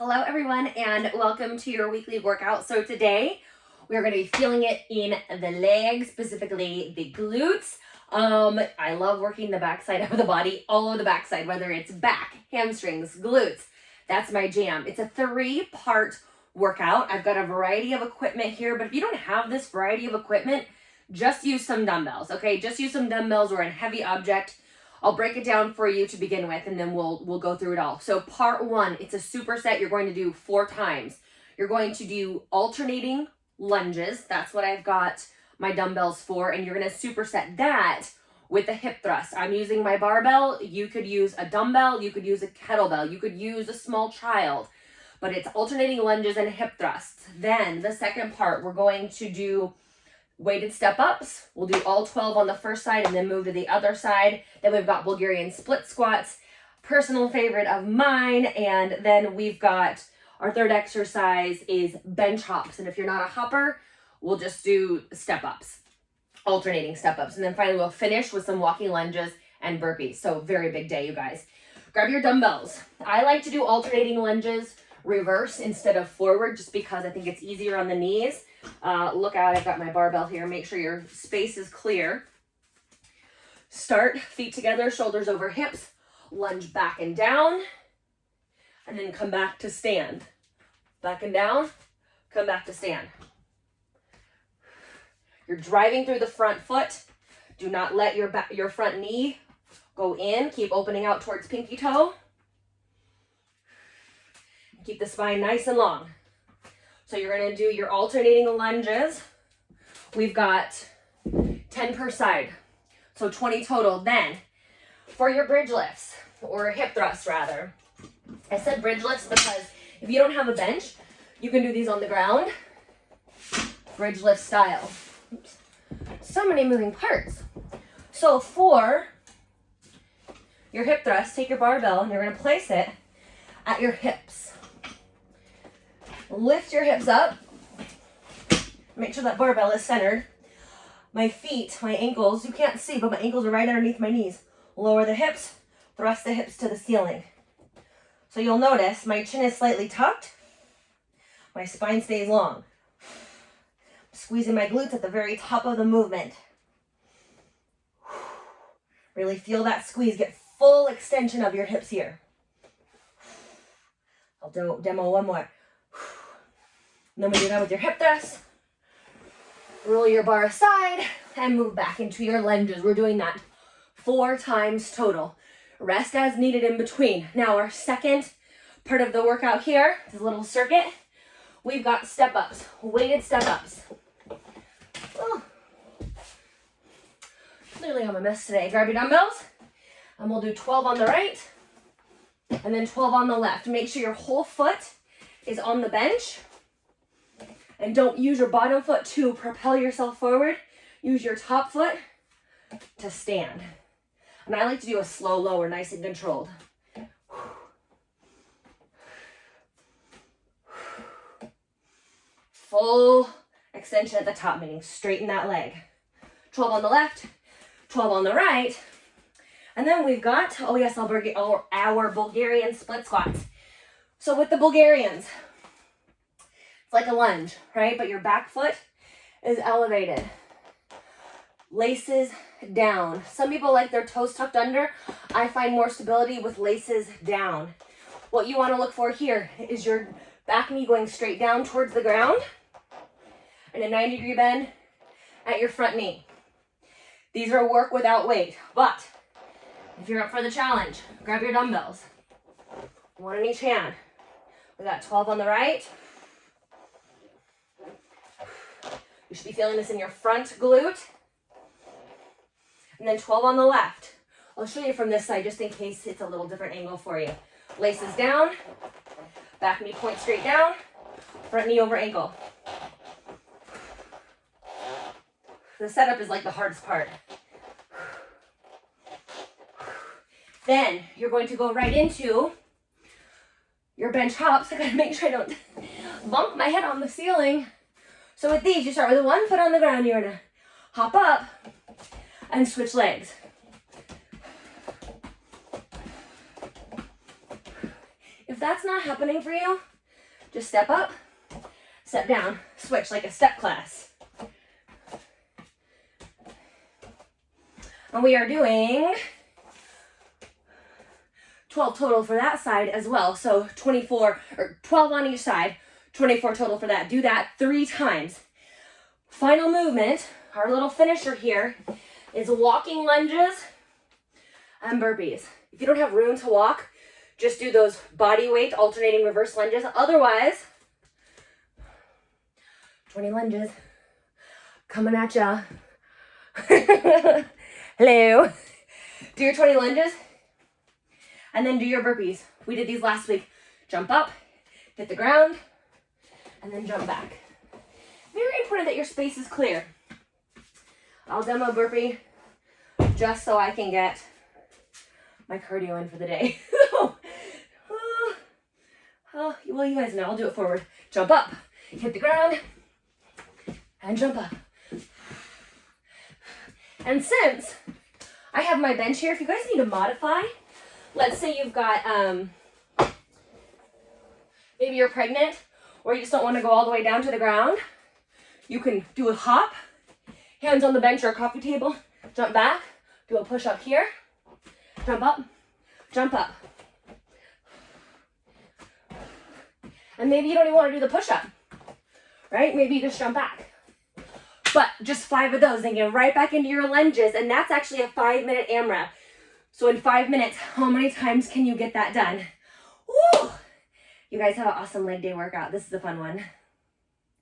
Hello everyone and welcome to your weekly workout. So today we're going to be feeling it in the legs, specifically the glutes. I love working the backside of the body, all of the backside, whether it's back, hamstrings, glutes. That's my jam. It's a 3-part workout. I've got a variety of equipment here, but if you don't have this variety of equipment, just use some dumbbells, okay? Just use some dumbbells or a heavy object. I'll break it down for you to begin with, and then we'll go through it all. So part 1, it's a superset you're going to do 4 times. You're going to do alternating lunges. That's what I've got my dumbbells for, and you're going to superset that with a hip thrust. I'm using my barbell. You could use a dumbbell. You could use a kettlebell. You could use a small child, but it's alternating lunges and hip thrusts. Then the second part, we're going to do weighted step ups. We'll do all 12 on the first side and then move to the other side. Then we've got Bulgarian split squats, personal favorite of mine. And then we've got our third exercise is bench hops. And if you're not a hopper, we'll just do step ups, alternating step ups. And then finally we'll finish with some walking lunges and burpees. So very big day, you guys. Grab your dumbbells. I like to do alternating lunges reverse instead of forward, just because I think it's easier on the knees. Look out, I've got my barbell here. Make sure your space is clear. Start feet together, shoulders over hips, lunge back and down, and then come back to stand. Back and down, come back to stand. You're driving through the front foot. Do not let your front knee go in. Keep opening out towards pinky toe. Keep the spine nice and long. So you're going to do your alternating lunges. We've got 10 per side, so 20 total. Then for your bridge lifts, or hip thrusts rather. I said bridge lifts because if you don't have a bench, you can do these on the ground, bridge lift style. Oops. So many moving parts. So for your hip thrust, take your barbell and you're going to place it at your hips. Lift your hips up. Make sure that barbell is centered. My feet, my ankles, you can't see, but my ankles are right underneath my knees. Lower the hips, thrust the hips to the ceiling. So you'll notice my chin is slightly tucked. My spine stays long. Squeezing my glutes at the very top of the movement. Really feel that squeeze. Get full extension of your hips here. I'll demo one more. And then we do that with your hip thrust. Roll your bar aside and move back into your lunges. We're doing that 4 times total. Rest as needed in between. Now our second part of the workout here, this little circuit, we've got step ups, weighted step ups. Oh. Clearly I'm a mess today. Grab your dumbbells and we'll do 12 on the right and then 12 on the left. Make sure your whole foot is on the bench. And don't use your bottom foot to propel yourself forward. Use your top foot to stand. And I like to do a slow lower, nice and controlled. Full extension at the top, meaning straighten that leg. 12 on the left, 12 on the right. And then we've got, oh yes, our Bulgarian split squats. So with the Bulgarians, like a lunge, right? But your back foot is elevated. Laces down. Some people like their toes tucked under. I find more stability with laces down. What you want to look for here is your back knee going straight down towards the ground and a 90-degree bend at your front knee. These are work without weight, but if you're up for the challenge, grab your dumbbells. 1 in each hand. We got 12 on the right. You should be feeling this in your front glute. And then 12 on the left. I'll show you from this side just in case it's a little different angle for you. Laces down, back knee point straight down, front knee over ankle. The setup is like the hardest part. Then you're going to go right into your bench hops. I gotta make sure I don't bump my head on the ceiling. So with these, you start with 1 foot on the ground. You're gonna hop up and switch legs. If that's not happening for you, Just step up, step down, switch like a step class. And we are doing 12 total for that side as well. So 24 or 12 on each side, 24 total for that. Do that 3 times. Final movement, our little finisher here, is walking lunges and burpees. If you don't have room to walk, just do those body weight alternating reverse lunges. Otherwise, 20 lunges coming at ya. Hello. Do your 20 lunges and then do your burpees. We did these last week. Jump up, hit the ground, and then jump back. Very important that your space is clear. I'll demo burpee just so I can get my cardio in for the day. Well, you guys know, I'll do it forward. Jump up, hit the ground, and jump up. And since I have my bench here, if you guys need to modify, let's say you've got, maybe you're pregnant or you just don't want to go all the way down to the ground, you can do a hop, hands on the bench or a coffee table, jump back, do a push up here, jump up, jump up. And maybe you don't even want to do the push up, right? Maybe you just jump back. But just 5 of those and get right back into your lunges. And that's actually a 5-minute AMRAP. So in 5 minutes, how many times can you get that done? Woo! You guys have an awesome leg day workout. This is a fun one.